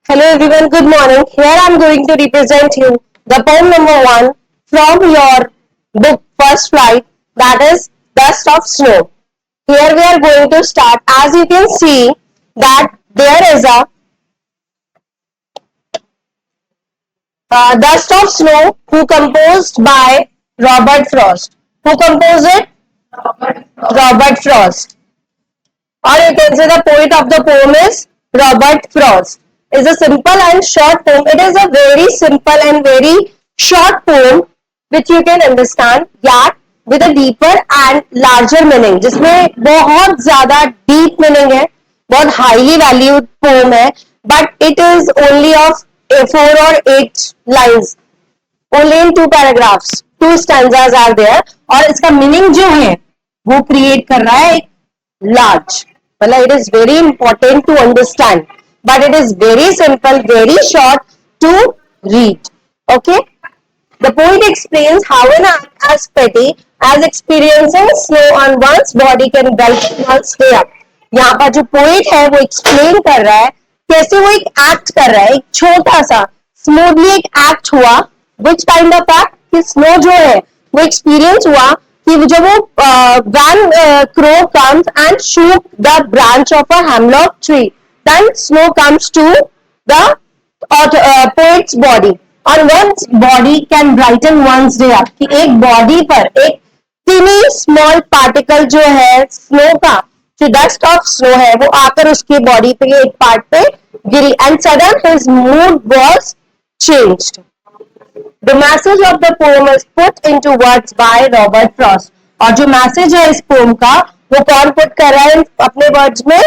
Hello everyone, good morning. Here I am going to represent you the poem number 1 from your book First Flight, that is Dust of Snow. Here we are going to start. As you can see that there is a Dust of Snow who composed by Robert Frost. Who composed it? Robert Frost. Or you can say the poet of the poem is Robert Frost. It's a simple and short poem. It is a very simple and very short poem which you can understand, yet with a deeper and larger meaning, जिसमें बहुत ज़्यादा deep meaning है, बहुत highly valued poem है, but it is only of 4 or 8 lines, only in 2 paragraphs, 2 stanzas are there, और इसका meaning जो है वो create कर रहा है एक large. Well, it is very important to understand, but it is very simple, very short to read. Okay. The poet explains how an act as petty as experiencing snow on one's body can brighten one's day up. यहाँ पर जो poet है वो explain कर रहा है कैसे वो एक act कर रहा है, एक छोटा सा smoothly एक act हुआ. Which kind of act? कि snow जो है वो experience हुआ कि जब वो one crow comes and shook the branch of a hemlock tree, then snow comes to the poet's body. और one's body can brighten one's day up. कि एक body पर एक teeny small particle जो है snow का, जो dust of snow है वो आकर उसके body पे एक part पे गिरी, and sudden his mood was changed. The message of the poem is put into words by Robert Frost. और जो मैसेज है इस पोम का वो कौन पुट कर रहा है अपने वर्ड्स में?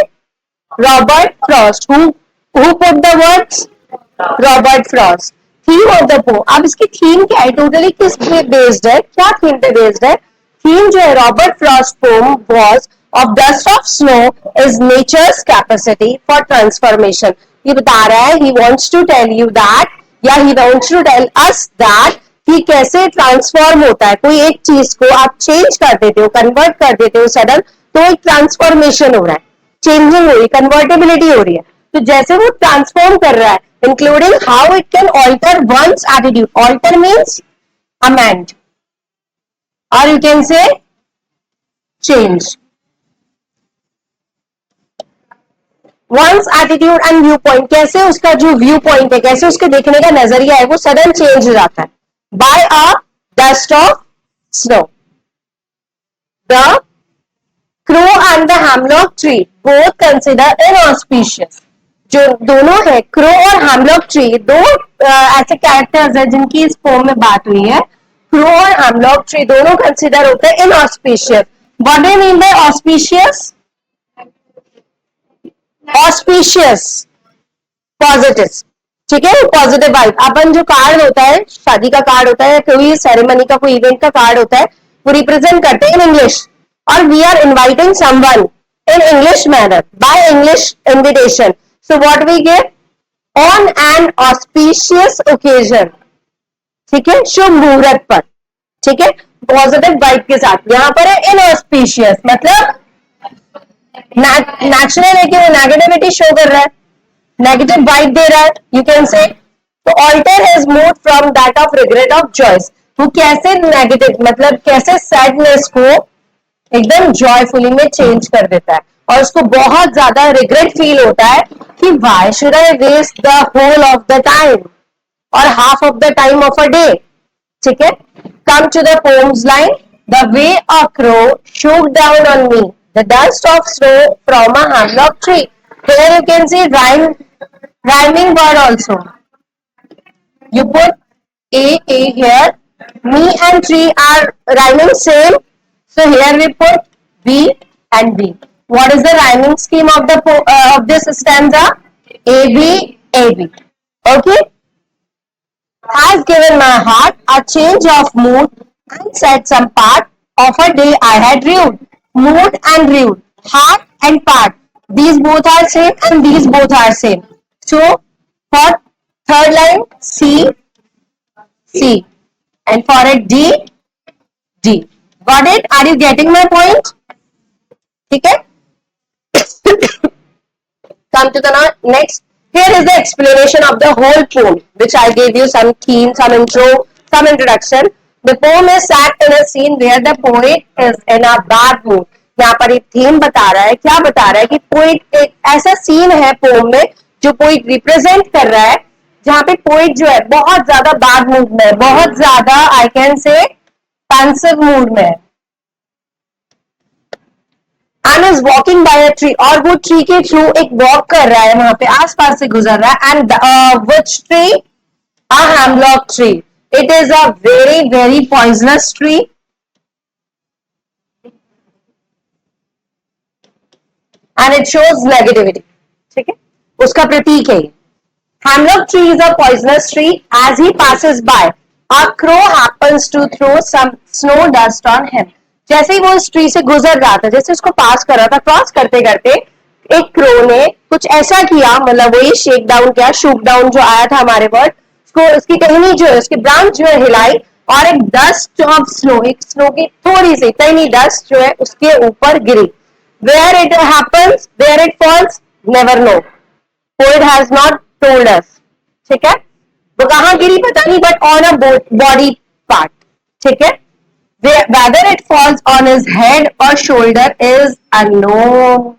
Robert Frost. who put the words? Robert Frost. Theme of the pome. अब इसकी थीम क्या है? टोटली किस पे बेस्ड है? क्या थीम पे बेस्ड है? थीम जो है Robert Frost poem was of dust of snow is nature's capacity for transformation. ये बता रहा है, he wants to tell you that, या he wants to tell us that कि कैसे ट्रांसफॉर्म होता है. कोई एक चीज को आप चेंज कर देते हो, कन्वर्ट कर देते हो सडन, तो एक ट्रांसफॉर्मेशन हो रहा है, चेंजिंग हो रही है, कन्वर्टेबिलिटी हो रही है. तो जैसे वो ट्रांसफॉर्म कर रहा है, including how it can alter one's attitude. Alter means amend, और you can say change one's attitude and view point. कैसे उसका जो व्यू पॉइंट है, कैसे उसके देखने का नजरिया है वो सडन चेंज हो जाता है by a dust of snow. The crow and the hemlock tree both consider inauspicious. जो दोनों है, crow और hemlock tree, दो ऐसे कैरेक्टर्स है जिनकी इस पोम में बात हुई है. crow और hemlock tree दोनों कंसिडर होते हैं inauspicious. What do you mean by auspicious? Auspicious, positive. ठीक है, पॉजिटिव वाइब. अपन जो कार्ड होता है, शादी का कार्ड होता है, कोई सेरेमनी का, कोई इवेंट का कार्ड होता है, वो रिप्रेजेंट करते हैं इन इंग्लिश, और we are inviting someone in English manner by English invitation. So what we give? On an auspicious occasion. ठीक है, शुभ मुहूर्त पर. ठीक है, पॉजिटिव वाइब के साथ. यहाँ पर है इनऑस्पिशियस, मतलब नेचुरल है कि वो नेगेटिविटी शो कर रहा है, नेगेटिव वाइब दे रहा है, यू कैन से. तो alter his mood from that of regret of joys. वो कैसे नेगेटिव, मतलब कैसे सैडनेस को एकदम जॉयफुली में चेंज कर देता है, और उसको बहुत ज्यादा रिग्रेट फील होता है कि why should I waste the whole of the time और half of the time of a day. ठीक है, come to the poem's line. The way a crow shook down on me the dust of snow from a hemlock tree. Here you can see rhyming word also. You put a here. Me and tree are rhyming same, so here we put b and b. What is the rhyming scheme of the of this stanza? A b a b. Okay. Has given my heart a change of mood and set some part of a day I had rued. Mood and rude, heart and part, these both are same and these both are same. So for third line, C, C, and for it D, D. Got it? Are you getting my point? ठीक है. Come to the next. Here is the explanation of the whole poem, which I gave you some theme, some intro, some introduction. The poem is set in a scene where the poet is in a bad mood. यहाँ पर एक theme बता रहा है, क्या बता रहा है कि पोइट एक ऐसा सीन है पोम में जो पोइट रिप्रेजेंट कर रहा है, जहां पे पोइट जो है बहुत ज्यादा बैड मूड में है, बहुत ज्यादा आई कैन से पैंसिव मूड में है, and is walking by a tree, और वो ट्री के थ्रू एक वॉक कर रहा है, वहां पे आसपास से गुजर रहा है, and which tree, a hemlock tree, it is a very very poisonous tree, and it shows negativity, ठीक है, उसका प्रतीक है। Hemlock tree is a poisonous tree. As he passes by, a crow happens to throw some snow dust on him. जैसे ही वो उस tree से गुजर रहा था, जैसे उसको पास कर रहा था, क्रॉस करते करते एक क्रो ने कुछ ऐसा किया, मतलब वही शेक डाउन किया, शूक डाउन जो आया था हमारे वर्ड, उसको उसकी टहनी जो है, उसकी ब्रांच जो है हिलाई, और एक डस्ट ऑफ स्नो, एक स्नो की थोड़ी सी टाइनी डस्ट जो है उसके ऊपर गिरी। Where it happens, where it falls, never know. Poet has not told us. ठीक है, वो कहां गिरी पता नहीं, but on a body part, ठीक है, whether it falls on his head or shoulder is unknown,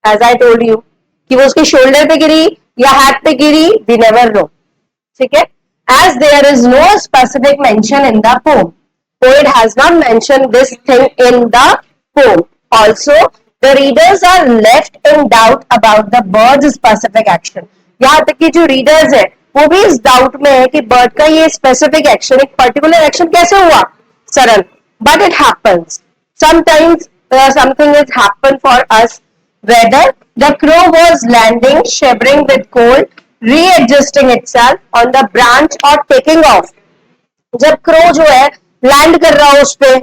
as I told you, कि वो उसके शोल्डर पे गिरी या हाथ पे गिरी, we never know, ठीक है, as there is no specific mention in the poem, poet has not mentioned this thing in the poem. Also, the readers are left in doubt about the bird's specific action. यहाँ तक कि जो readers है वो भी इस doubt में है कि बर्ड का ये स्पेसिफिक एक्शन, एक पर्टिकुलर एक्शन कैसे हुआ sudden, but it happens sometimes, something is happen for us, whether the crow was landing shivering with cold, readjusting itself on the branch और टेकिंग ऑफ। जब क्रो जो है land कर रहा हो उस पे,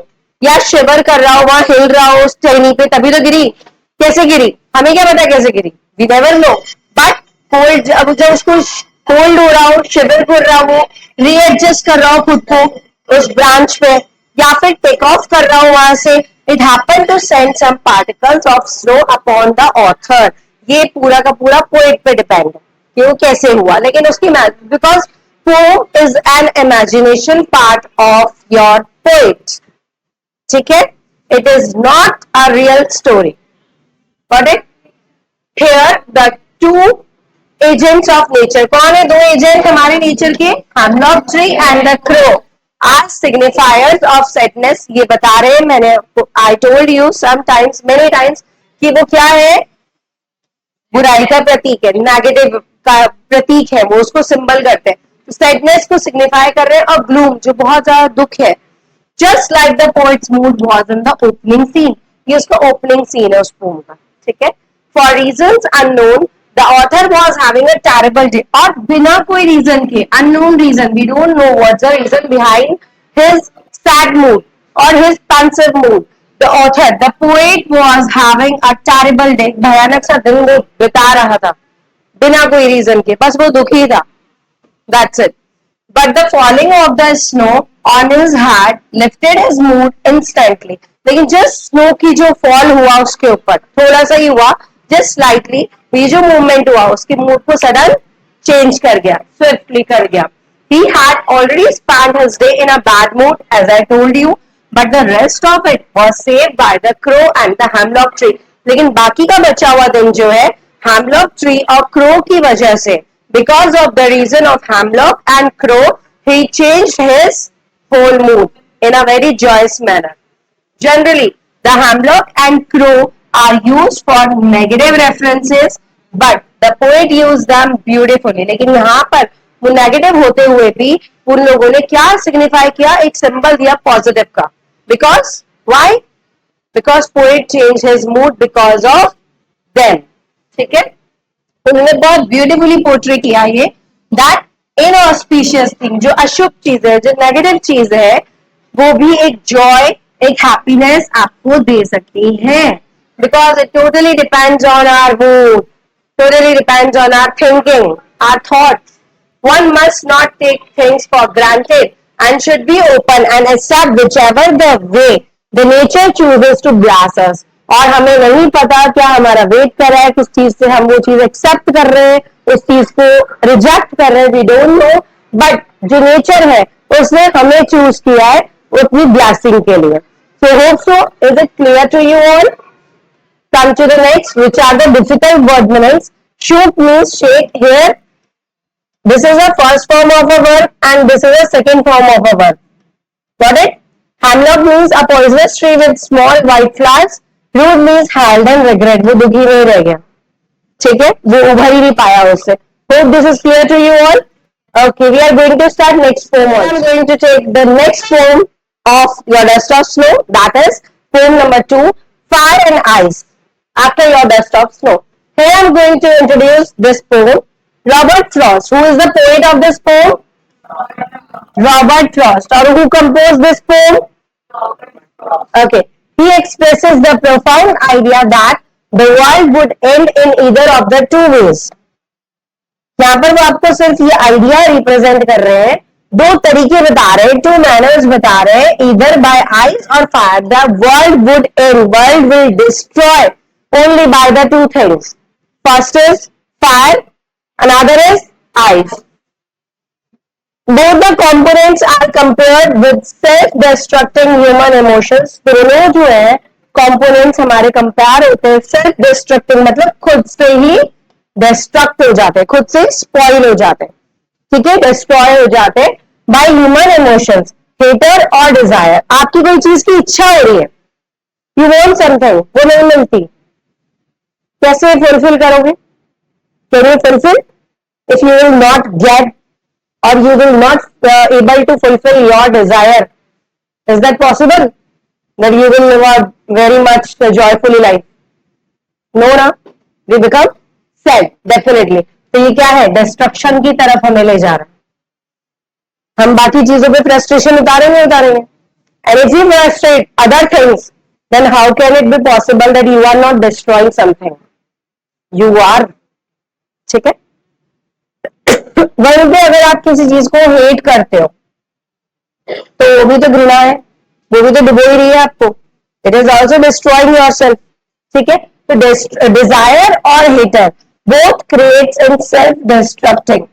या शिवर कर रहा हो, वहां हिल रहा हो उस टहनी पे, तभी तो गिरी। कैसे गिरी हमें क्या पता कैसे गिरी, we never know, but cold, अब जब उसको कोल्ड हो रहा हो, शिवर कर रहा हो, रीएडजस्ट कर रहा हो खुद को उस ब्रांच पे, या फिर टेक ऑफ कर रहा हो वहां से, it happen to send some particles of snow upon the author. ये पूरा का पूरा पोएट पे डिपेंड है कि वो कैसे हुआ, लेकिन उसकी because poem is an imagination part of your poet, ठीक है, it is not a real story, got it? Here the two agents of nature, कौन है दो एजेंट हमारे नेचर के, hemlock tree and the crow, are signifiers of sadness। ये बता रहे हैं, मैंने I told you sometimes many times कि वो क्या है, बुराई का प्रतीक है, नेगेटिव का प्रतीक है, वो उसको सिंबल करते हैं, सैडनेस को सिग्निफाई कर रहे हैं, और ग्लूम जो बहुत ज्यादा दुख है, just like the poets mood was in the opening scene, ये उसका ओपनिंग सीन है उस पोम का, ठीक है, for reasons unknown the author was having a terrible day, और बिना कोई रीजन के, unknown reason, we don't know what's the reason behind his sad mood और his pensive mood, the author the poet was having a terrible day, भयानक सा दिन वो बिता रहा था बिना कोई रीजन के, बस वो दुखी था, that's it. But the falling of the snow on his hat lifted his mood instantly. लेकिन just snow की जो fall हुआ उसके ऊपर, थोड़ा सा ही हुआ, just slightly, ये जो movement हुआ उसके mood को sudden change कर गया, swiftly कर गया। He had already spent his day in a bad mood, as I told you, but the rest of it was saved by the crow and the hemlock tree. लेकिन बाकी का बचा हुआ दिन जो है hemlock tree और crow की वजह से, because of the reason of hemlock and crow, he changed his whole mood in a very joyous manner. Generally, the hemlock and crow are used for negative references, but the poet used them beautifully. लेकिन यहाँ पर वो negative होते हुए भी उन लोगों ने क्या सिग्निफाई किया, एक सिंबल दिया पॉजिटिव का, because why? Because poet changed his mood because of them, ठीक है, उन्होंने बहुत ब्यूटीफुली पोर्ट्रे किया ये, दैट इनऑस्पिशियस थिंग, जो अशुभ चीज है, जो नेगेटिव चीज है, वो भी एक जॉय, एक हैप्पीनेस आपको दे सकती है, because it totally depends on our mood, totally depends on our thinking, our thoughts. One must not take things for granted and should be open and accept whichever the way the nature chooses to bless us. और हमें नहीं पता क्या हमारा wait कर रहा है, किस चीज से हम वो चीज एक्सेप्ट कर रहे हैं, उस चीज को रिजेक्ट कर रहे हैं, वी डोंट नो, बट जो नेचर है उसने हमें चूज किया है अपनी ब्लेसिंग के लिए. So hope so. Is it clear to you all? Come to the next. Which are the difficult word minerals? Shoot means shake here. This is a first form of a verb and this is a second form of a verb. Got it? Hemlock means a poisonous tree with small white flowers. Rude means held and regret. वो दुखी नहीं रह गया, ठीक है, वो उभर ही नहीं पाया उससे. Hope this is clear to you all. Okay, we are going to start next poem. I am going to take the next poem of your dust of snow. That is poem number 2, Fire and Ice. After your dust of snow. Here I am going to introduce this poem. Robert Frost. Who is the poet of this poem? Robert Frost. Or who composed this poem? Okay. He expresses the profound idea that the world would end in either of the two ways. यहाँ पर वो आपको सिर्फ ये idea represent कर रहे हैं, दो तरीके बता रहे हैं, टू मैनर्स बता रहे हैं, इधर बाय आइस और fire. The world would and, world will destroy only by the two things. First is fire, another is ice. Both the components are compared with self-destructing human emotions. दोनों जो है components हमारे compare होते हैं self distracting, मतलब खुद से ही destruct हो जाते हैं, खुद से स्पॉइल हो जाते हैं, ठीक है, डिस्ट्रॉय हो जाते हैं बाय ह्यूमन इमोशंस, हेटर और डिजायर. आपकी कोई चीज की इच्छा हो रही है, यू वांट समथिंग, वो नहीं मिलती, कैसे फुलफिल करोगे? Can you fulfil if you will not gate or you will not able to fulfill your desire? Is that possible that you will live a very much joyfully life? No na, we become sad definitely. तो ये क्या है, destruction की तरफ हमें ले जा रहा है. हम बाकी चीजों पे फ्रस्ट्रेशन उतारेंगे. And if you frustrate other things, then how can it be possible that you are not destroying something? You are, ठीक है. वहीं पे अगर आप किसी चीज को हेट करते हो तो वो भी तो घृणा है, वो भी तो डुबो ही रही है आपको. It is also destroying your self, ठीक है. तो डिजायर और hater both creates in self destructing.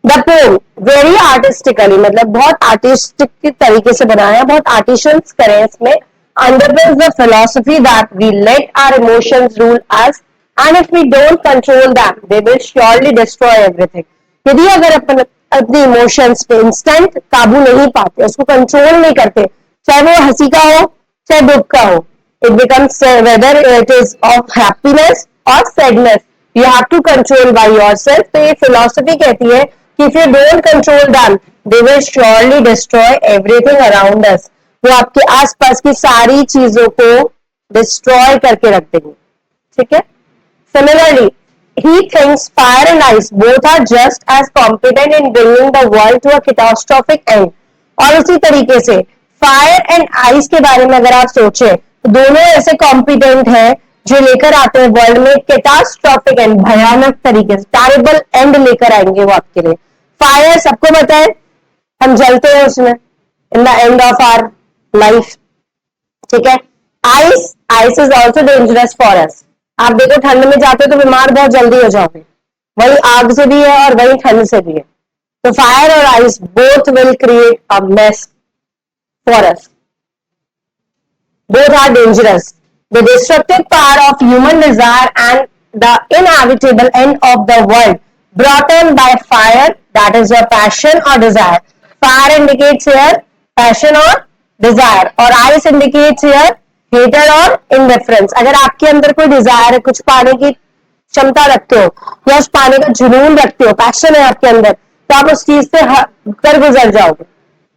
The poem very artistically, मतलब बहुत आर्टिस्टिक के तरीके से बनाया, बहुत आर्टिशंस करें इसमें. Underlies the philosophy that we let our emotions rule us and if we don't control them they will surely destroy everything. यदि अगर अपन अपने इमोशंस पे इंस्टेंट काबू नहीं पाते, उसको कंट्रोल नहीं करते, चाहे वो हंसी का हो चाहे दुख का हो, it becomes whether it is of happiness or sadness, you have to control by yourself. तो ये फिलॉसफी कहती है कि if you don't control them they will surely destroy everything around us. वो आपके आसपास की सारी चीजों को डिस्ट्रॉय करके रख देंगे, ठीक है. Similarly, he thinks fire and ice both are just as competent in bringing the world to a catastrophic end. और उसी तरीके से फायर एंड आइस के बारे में अगर आप सोचें तो दोनों ऐसे कॉम्पिटेंट हैं जो लेकर आते हैं वर्ल्ड में कैटास्ट्रॉफिक एंड, भयानक तरीके से टेरिबल एंड लेकर आएंगे वो आपके लिए. फायर सबको पता है, हम जलते हैं उसमें in the end of our life, ठीक है. Ice is also dangerous for us. आप देखो ठंड में जाते हो तो बीमार बहुत जल्दी हो जाओगे, वही आग से भी है और वही ठंड से भी है. तो फायर और ice both will create a mess for us. Both are dangerous. The destructive power of human desire and the inevitable end of the world brought on by fire, that is your passion और desire. Fire indicates here passion और desire, और ice indicates here hatred और indifference. अगर आपके अंदर कोई Dzire है, कुछ पाने की क्षमता रखते हो या उस पाने का जुनून रखते हो, पैशन है आपके अंदर, तो आप उस चीज से कर गुजर जाओगे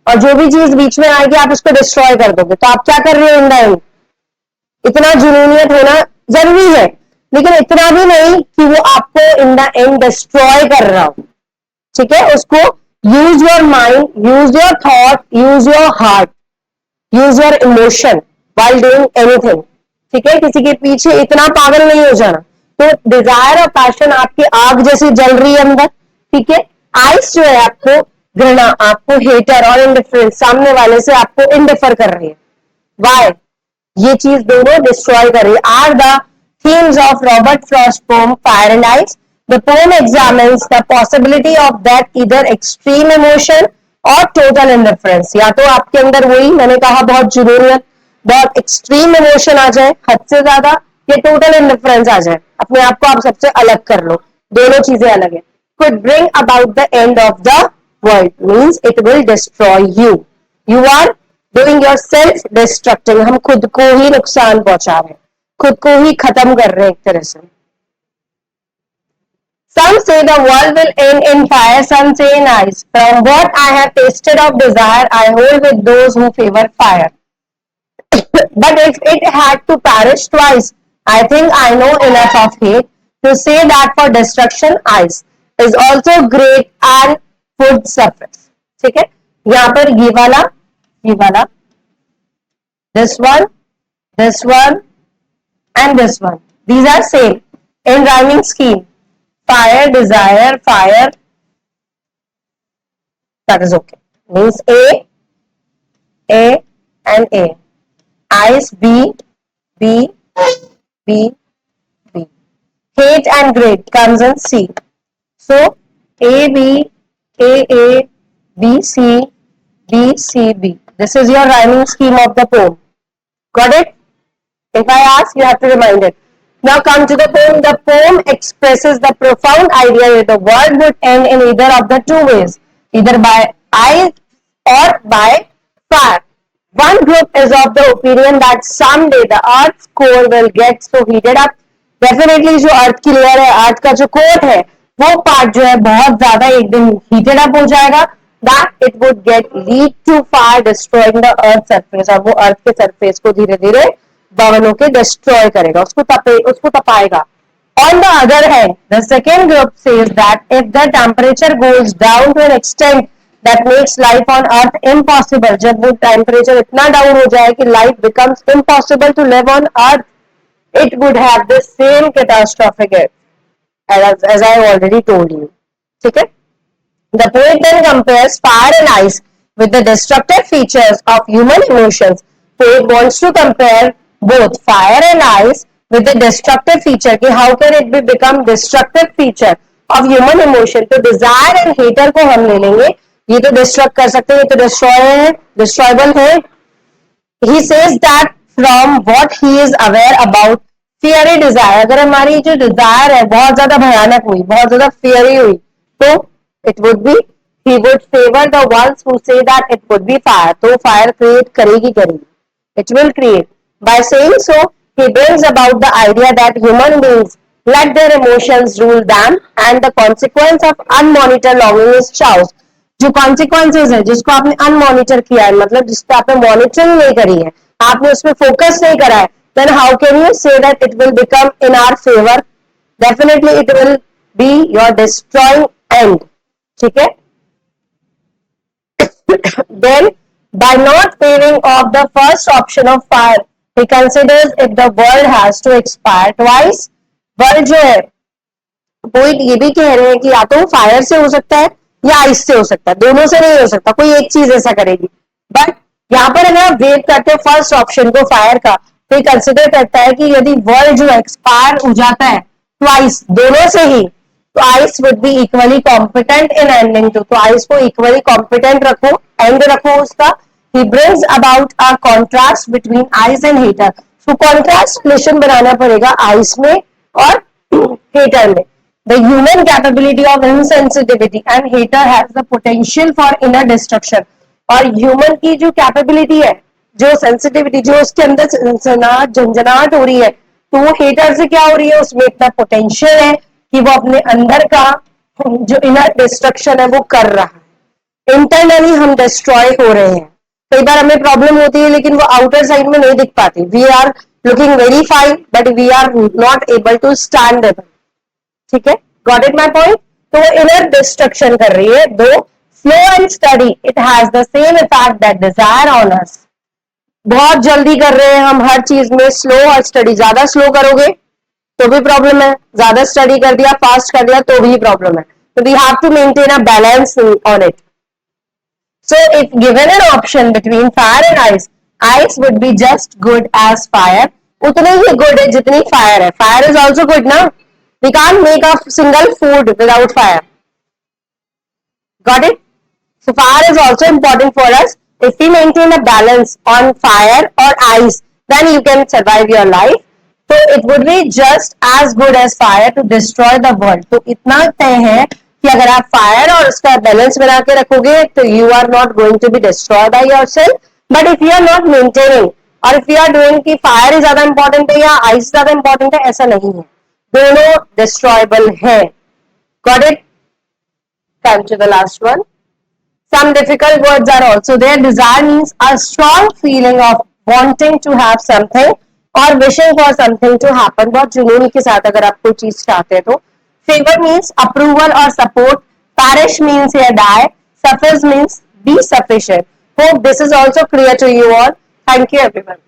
और जो भी चीज बीच में आएगी आप उसको डिस्ट्रॉय कर दोगे. तो आप क्या कर रहे हो इन द एंड? इतना जुनूनियत होना जरूरी है, लेकिन इतना भी नहीं कि वो आपको इन द एंड डिस्ट्रॉय कर रहा हो, ठीक है. उसको use your mind, use your thought, use your heart, use your emotion while doing anything, ठीक है. किसी के पीछे इतना पागल नहीं हो जाना. तो डिजायर और पैशन आपकी आग जैसी जल रही है अंदर, ठीक है. आइस जो है आपको घृणा, आपको हेटर और इंडिफरेंस, सामने वाले से आपको इंडिफर कर रही है. वाई? ये चीज दोनों डिस्ट्रॉय कर रही है. Are the themes of Robert Frost poem Fire and Ice. The poem examines the possibility of that either extreme emotion और total indifference. या तो आपके अंदर वही मैंने कहा बहुत जुनूनियत, बहुत एक्सट्रीम इमोशन आ जाए हद से ज्यादा, या टोटल इंडिफरेंस आ जाए, अपने आप को आप सबसे अलग कर लो, दोनों चीजें अलग है. Could bring about the end of the world means it will destroy you. You are doing your self destructing. हम खुद को ही नुकसान पहुंचा रहे हैं, खुद को ही खत्म कर रहे हैं एक तरह से. Some say the world will end in fire, some say in ice. From what I have tasted of desire, I hold with those who favor fire. But if it had to perish twice, I think I know enough of hate to say that for destruction, ice is also great and food surface. ठीक है, यहाँ पर ये वाला, this one, and this one. These are same in rhyming scheme. Fire, desire, fire. That is okay. Means A, and A. Ice, B, B, B, B. Hate and great comes in C. So A, B, A, B, C, B, C, B. This is your rhyming scheme of the poem. Got it? If I ask, you have to remind it. Now come to the poem. The poem expresses the profound idea that the world would end in either of the two ways, either by ice or by fire. One group is of the opinion that someday the earth's core will get so heated up. Definitely जो अर्थ की layer है, अर्थ का जो core है, वो part जो है बहुत ज्यादा एक दिन हीटेड अप हो जाएगा. That it would get lead to fire, destroying the earth surface. और वो अर्थ के सरफेस को धीरे धीरे बर्न होके डिस्ट्रॉय करेगा, उसको तपाएगा. On the other hand, the second group says that if the temperature goes down to an extent that makes life on earth impossible, जब वो temperature इतना down हो जाए कि life becomes impossible to live on earth, it would have the same catastrophic effect as I already told you. ठीक है? The poet then compares fire and ice with the destructive features of human emotions. Poet wants to compare both fire and ice with the destructive feature. कि how can it be become destructive feature of human emotion? तो desire and hater को हम ले लेंगे, ये तो destruct कर सकते हैं, ये तो destroy है, destroyable है. He says that from what he is aware about fiery desire, अगर हमारी जो desire है बहुत ज्यादा भयानक हुई, बहुत ज्यादा fiery हुई, तो it would be, he would favor the ones who say that it would be fire. तो fire create करेगी, it will create. By saying so, he brings about the idea that human beings let their emotions rule them, and the consequence of unmonitored longing is chaos. जो consequences है, जिसको आपने unmonitor किया है, मतलब जिसको आपने monitoring नहीं करी है, आपने उसमें focus नहीं करा है, then how can you say that it will become in our favor? Definitely it will be your destroying end. ठीक है? Then by not favoring of the first option of fire, he considers if the world has to expire twice. World जो है point ये भी कह रहे हैं कि या तो फायर से हो सकता है या आइस से हो सकता है, दोनों से नहीं हो सकता, कोई एक चीज ऐसा करेगी. बट यहाँ पर अगर आप वेट करते हैं फर्स्ट ऑप्शन को फायर का, तो कंसिडर करता है कि यदि वर्ल्ड जो एक्सपायर हो जाता है ट्वाइस, दोनों से ही, तो ice would be equally competent in ending too. तो आइस को इक्वली कॉम्पिटेंट रखो, एंड रखो उसका. He brings about a contrast between ice and heater. तो कॉन्ट्रास्ट रिलेशन बनाना पड़ेगा आइस में और हेटर में. The human capability of insensitivity and hater has the potential for inner destruction. और ह्यूमन की जो कैपेबिलिटी है, जो सेंसिटिविटी, जो उसके अंदर झंझनाहट हो रही है, तो वो हेटर से क्या हो रही है, उसमें इतना पोटेंशियल है कि वो अपने अंदर का जो इनर डिस्ट्रक्शन है वो कर रहा है. इंटरनली हम डिस्ट्रॉय हो रहे हैं. कई बार हमें प्रॉब्लम होती है लेकिन वो आउटर साइड में नहीं दिख पाती. We are looking very fine but we are not able to stand able. ठीक है, गॉट इट माई पॉइंट. तो वो इनर डिस्ट्रक्शन कर रही है. दो slow and study, it has the same effect that desire on us. बहुत जल्दी कर रहे हैं हम हर चीज में, स्लो और स्टडी. ज्यादा स्लो करोगे तो भी प्रॉब्लम है, ज्यादा स्टडी कर दिया, फास्ट कर दिया तो भी प्रॉब्लम है. तो we have to maintain a balance on it. So if given an option between fire and ice, ice would be just good as fire. उतने ही good है जितनी fire है. Fire is also good ना, We can't make a single food without fire. Got it? So fire is also important for us. If we maintain a balance on fire or ice, then you can survive your life. So it would be just as good as fire to destroy the world. तो इतना तय है कि अगर आप fire और उसका balance बना के रखोगे तो you are not going to be destroy by yourself. But if you are not maintaining और इफ यू आर डूइंग कि फायर ज्यादा इंपॉर्टेंट है या आइस ज्यादा इंपॉर्टेंट है, ऐसा नहीं है. दोनों डिस्ट्रॉयबल है. Got it? Come to the last one. Some difficult words are also there. Desire means a strong feeling of wanting to have something or wishing for something to happen. बहुत जुनून के साथ अगर आप कोई चीज चाहते हैं तो. Favor means approval or support. Parish means here die. Suffice means be sufficient. Hope this is also clear to you all. Thank you everyone.